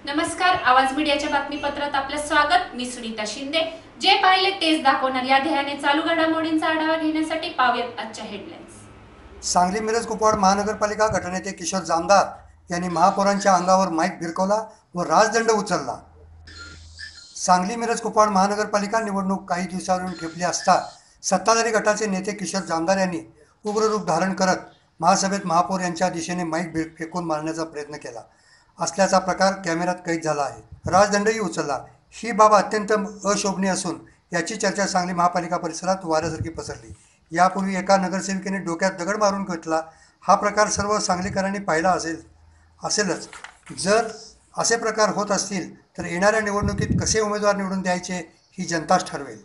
नमस्कार, आवाज मीडियाच्या बातमीपत्रात आपलं स्वागत। मी सुनीता शिंदे। जे पाहिले तेच दाखवणार या ध्येयाने चालू घडामोडींचा आढावा घेण्यासाठी पाहूयात आजच्या हेडलाईन्स। सांगली मिरज कुपवाड महानगरपालिका गटनेते किशोर जामदार यांनी महापौरांच्या अंगावर माईक भिरकवला व राजदंड उचलला। सांगली मिरज कुपवाड महानगरपालिका निवडणूक काही दिवसावरून ठेपली असता सत्ताधारी गटाचे नेते किशोर जामदार यांनी उग्र रूप धारण करत महासभेत महापौर यांच्या दिशेने माईक फेकून मारण्याचा प्रयत्न केला असल्याचा प्रकार कॅमेऱ्यात कैद झाला आहे। राजदंडही उचलला। ही बाब अत्यंत अशोभनीय असून याची चर्चा सांगली महापालिका परिसरात वाऱ्यासारखी पसरली। यापूर्वी एका नगरसेविकेने डोक्यात दगड मारून घेतला। हा प्रकार सर्व सांगलीकरांनी पाहिला असेलच। जर असे प्रकार होत असतील तर येणाऱ्या निवडणुकीत कसे उमेदवार निवडून द्यायचे ही जनताच ठरवेल।